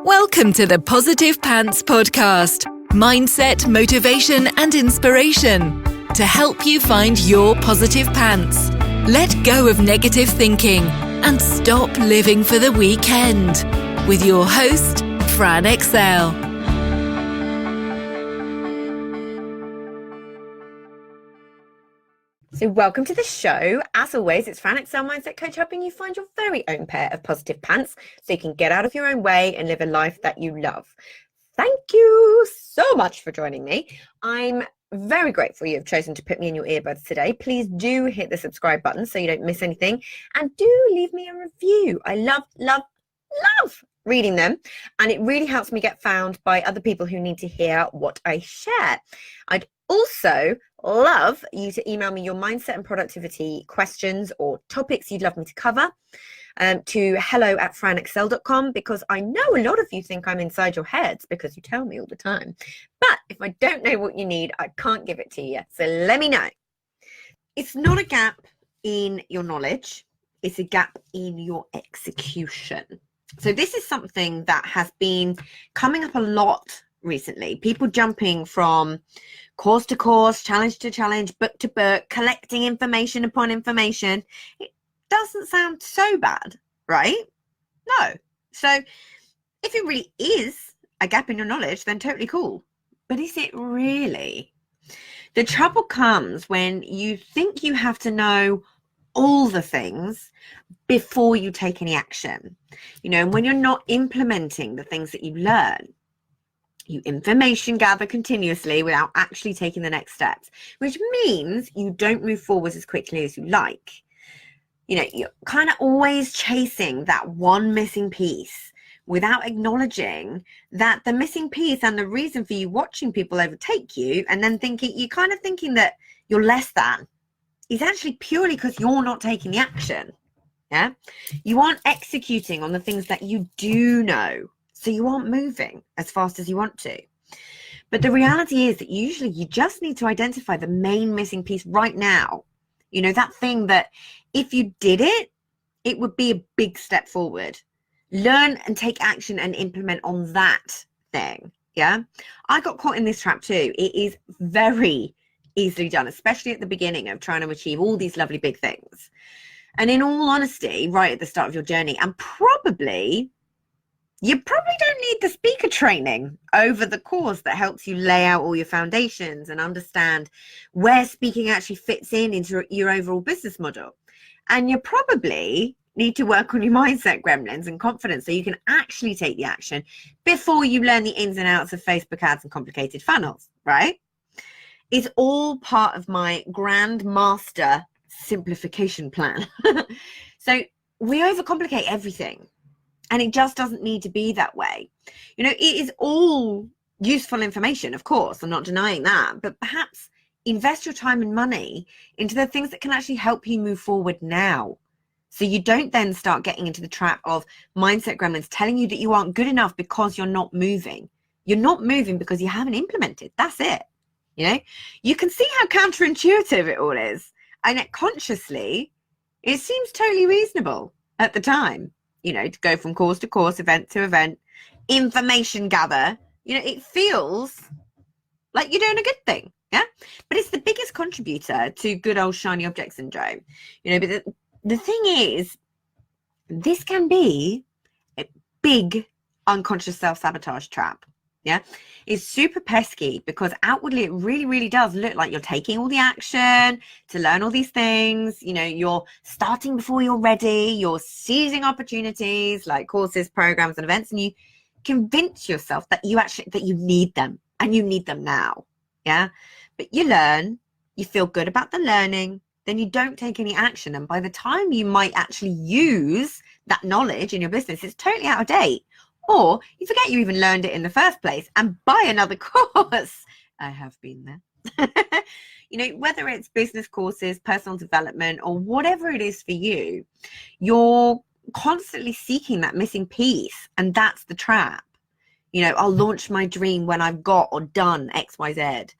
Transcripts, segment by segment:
Welcome to the Positive Pants Podcast. Mindset, motivation, and inspiration to help you find your positive pants. Let go of negative thinking and stop living for the weekend. With your host, Fran Excel. So welcome to the show. As always, it's Fran Excel Mindset Coach, helping you find your very own pair of positive pants so you can get out of your own way and live a life that you love. Thank you so much for joining me. I'm very grateful you've chosen to put me in your earbuds today. Please do hit the subscribe button so you don't miss anything, and do leave me a review. I love reading them, and it really helps me get found by other people who need to hear what I share. I'd also love you to email me your mindset and productivity questions or topics you'd love me to cover to hello@franexcel.com, because I know a lot of you think I'm inside your heads because you tell me all the time. But if I don't know what you need, I can't give it to you. So let me know. It's not a gap in your knowledge. It's a gap in your execution. So this is something that has been coming up a lot recently. People jumping from course to course, challenge to challenge, book to book, collecting information upon information. It doesn't sound so bad, right? No. So if it really is a gap in your knowledge, then totally cool. But is it really? The trouble comes when you think you have to know all the things before you take any action. You know, when you're not implementing the things that you learn. You information gather continuously without actually taking the next steps, which means you don't move forward as quickly as you like. You know, you're kind of always chasing that one missing piece without acknowledging that the missing piece and the reason for you watching people overtake you and then thinking that you're less than is actually purely because you're not taking the action. Yeah, you aren't executing on the things that you do know. So you aren't moving as fast as you want to. But the reality is that usually you just need to identify the main missing piece right now. You know, that thing that if you did it, it would be a big step forward. Learn and take action and implement on that thing. Yeah. I got caught in this trap too. It is very easily done, especially at the beginning of trying to achieve all these lovely big things. And in all honesty, right at the start of your journey, and you probably don't need the speaker training over the course that helps you lay out all your foundations and understand where speaking actually fits into your overall business model. And you probably need to work on your mindset gremlins and confidence so you can actually take the action before you learn the ins and outs of Facebook ads and complicated funnels, right? It's all part of my grand master simplification plan. So we overcomplicate everything. And it just doesn't need to be that way. You know, it is all useful information, of course. I'm not denying that. But perhaps invest your time and money into the things that can actually help you move forward now. So you don't then start getting into the trap of mindset gremlins telling you that you aren't good enough because you're not moving. You're not moving because you haven't implemented. That's it. You know, you can see how counterintuitive it all is. And yet consciously, it seems totally reasonable at the time. You know, to go from course to course, event to event, information gather, you know, it feels like you're doing a good thing. Yeah. But it's the biggest contributor to good old shiny object syndrome. You know, but the thing is, this can be a big unconscious self-sabotage trap. Yeah. It's super pesky because outwardly it really, really does look like you're taking all the action to learn all these things. You know, you're starting before you're ready. You're seizing opportunities like courses, programs, and events, and you convince yourself that you need them and you need them now. Yeah. But you learn, you feel good about the learning, then you don't take any action. And by the time you might actually use that knowledge in your business, it's totally out of date. Or you forget you even learned it in the first place and buy another course. I have been there. You know, whether it's business courses, personal development, or whatever it is for you, you're constantly seeking that missing piece. And that's the trap. You know, I'll launch my dream when I've got or done X, Y, Z.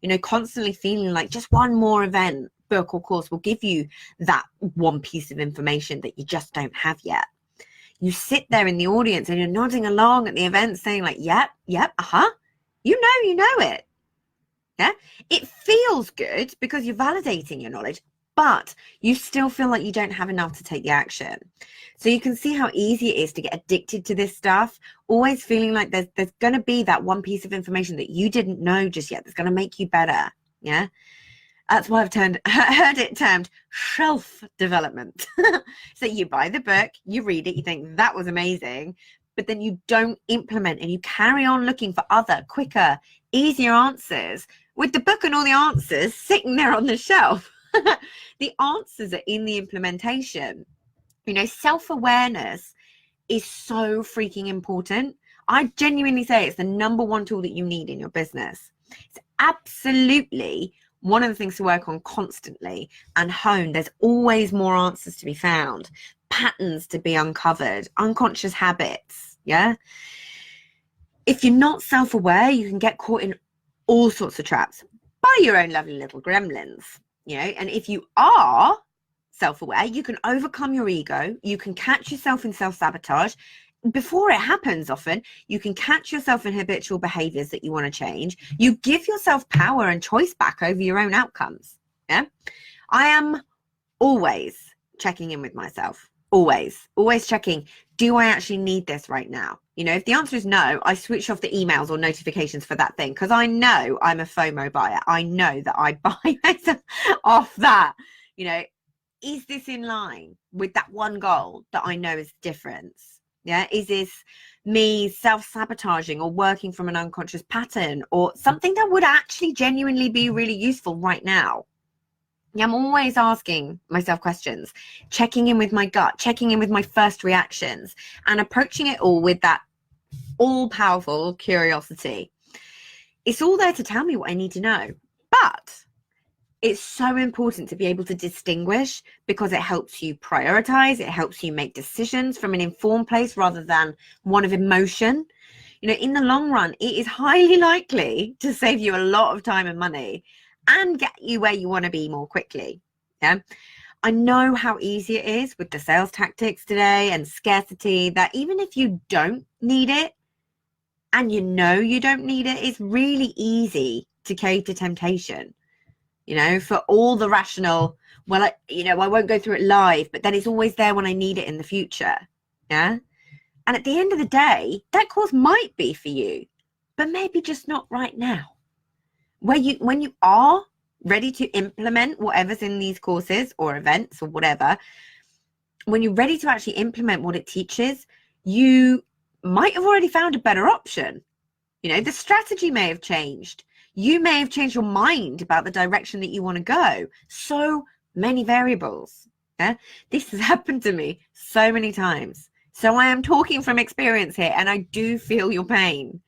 You know, constantly feeling like just one more event, book, or course will give you that one piece of information that you just don't have yet. You sit there in the audience and you're nodding along at the event saying like, yep, uh-huh. You know it. Yeah. It feels good because you're validating your knowledge, but you still feel like you don't have enough to take the action. So you can see how easy it is to get addicted to this stuff, always feeling like there's going to be that one piece of information that you didn't know just yet that's going to make you better. Yeah. That's why I've heard it termed shelf development. So you buy the book, you read it, you think that was amazing, but then you don't implement and you carry on looking for other, quicker, easier answers with the book and all the answers sitting there on the shelf. The answers are in the implementation. You know, self-awareness is so freaking important. I genuinely say it's the number one tool that you need in your business. It's absolutely one of the things to work on constantly and hone. There's always more answers to be found, patterns to be uncovered, unconscious habits. Yeah. If you're not self-aware, you can get caught in all sorts of traps by your own lovely little gremlins, you know. And if you are self-aware, you can overcome your ego, you can catch yourself in self-sabotage before it happens. Often you can catch yourself in habitual behaviors that you want to change. You give yourself power and choice back over your own outcomes. Yeah, I am always checking in with myself, always checking, do I actually need this right now? You know, if the answer is no, I switch off the emails or notifications for that thing, because I know I'm a FOMO buyer. I know that I buy myself off that. You know, is this in line with that one goal that I know is the difference? Yeah, is this me self-sabotaging or working from an unconscious pattern or something that would actually genuinely be really useful right now? Yeah, I'm always asking myself questions, checking in with my gut, checking in with my first reactions, and approaching it all with that all-powerful curiosity. It's all there to tell me what I need to know, but it's so important to be able to distinguish, because it helps you prioritize, it helps you make decisions from an informed place rather than one of emotion. You know, in the long run, it is highly likely to save you a lot of time and money and get you where you want to be more quickly. Yeah. I know how easy it is with the sales tactics today and scarcity, that even if you don't need it and you know you don't need it, it's really easy to cave to temptation. You know, for all the rational, well, I won't go through it live, but then it's always there when I need it in the future. Yeah. And at the end of the day, that course might be for you, but maybe just not right now. When you are ready to implement whatever's in these courses or events or whatever, when you're ready to actually implement what it teaches, you might have already found a better option. You know, the strategy may have changed. You may have changed your mind about the direction that you want to go. So many variables. Yeah, this has happened to me so many times. So I am talking from experience here, and I do feel your pain.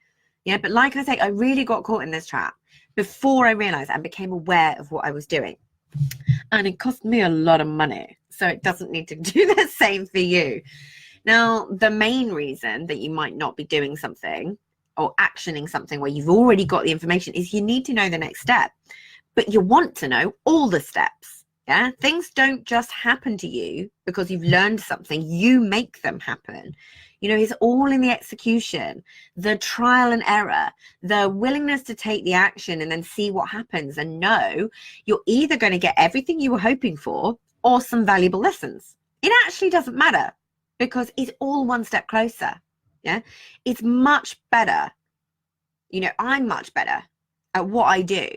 Yeah, but like I say, I really got caught in this trap before I realized and became aware of what I was doing. And it cost me a lot of money. So it doesn't need to do the same for you. Now, the main reason that you might not be doing something or actioning something where you've already got the information is you need to know the next step, but you want to know all the steps. Yeah, things don't just happen to you because you've learned something. You make them happen. You know, it's all in the execution, the trial and error, the willingness to take the action and then see what happens and know you're either going to get everything you were hoping for or some valuable lessons. It actually doesn't matter because it's all one step closer. Yeah, it's much better. You know, I'm much better at what I do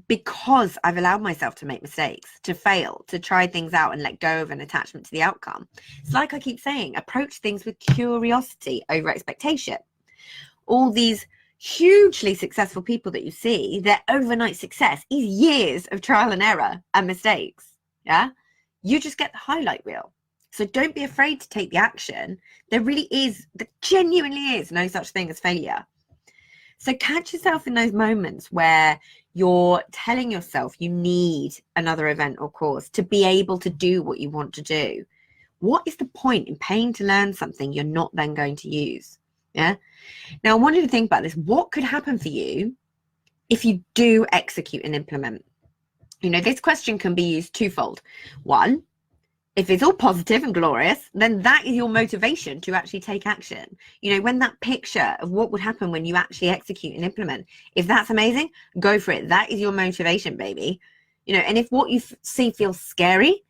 because I've allowed myself to make mistakes, to fail, to try things out and let go of an attachment to the outcome. It's like I keep saying, approach things with curiosity over expectation. All these hugely successful people that you see, their overnight success is years of trial and error and mistakes. Yeah, you just get the highlight reel. So don't be afraid to take the action. There genuinely is no such thing as failure. So catch yourself in those moments where you're telling yourself you need another event or course to be able to do what you want to do. What is the point in paying to learn something you're not then going to use? Yeah. Now, I want you to think about this. What could happen for you if you do execute and implement? You know, this question can be used twofold. One, If it's all positive and glorious, then that is your motivation to actually take action. When that picture of what would happen when you actually execute and implement, if that's amazing, go for it. That is your motivation, baby. And if what you see feels scary,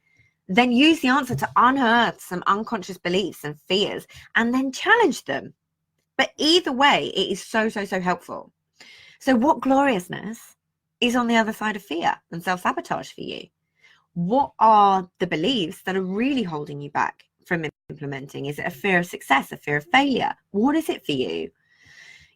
then use the answer to unearth some unconscious beliefs and fears and then challenge them. But either way, it is so, so, so helpful. So what gloriousness is on the other side of fear and self-sabotage for you? What are the beliefs that are really holding you back from implementing? Is it a fear of success, a fear of failure? What is it for you?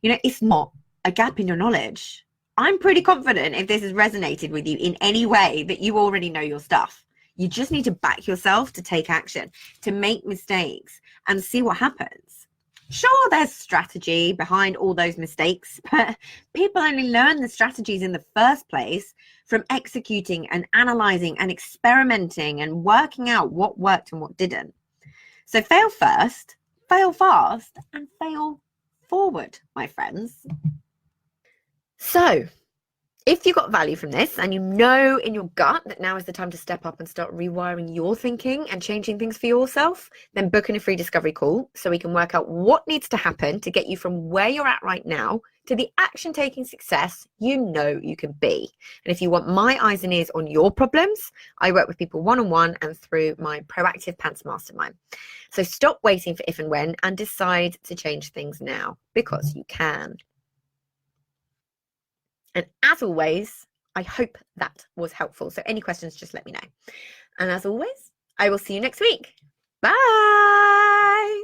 It's not a gap in your knowledge. I'm pretty confident if this has resonated with you in any way that you already know your stuff. You just need to back yourself to take action, to make mistakes and see what happens. Sure, there's strategy behind all those mistakes, but people only learn the strategies in the first place from executing and analyzing and experimenting and working out what worked and what didn't. So fail first, fail fast, and fail forward, my friends. So if you got value from this and you know in your gut that now is the time to step up and start rewiring your thinking and changing things for yourself, then book in a free discovery call so we can work out what needs to happen to get you from where you're at right now to the action-taking success you know you can be. And if you want my eyes and ears on your problems, I work with people one-on-one and through my Proactive Pants Mastermind. So stop waiting for if and when and decide to change things now, because you can. And as always, I hope that was helpful. So any questions, just let me know. And as always, I will see you next week. Bye.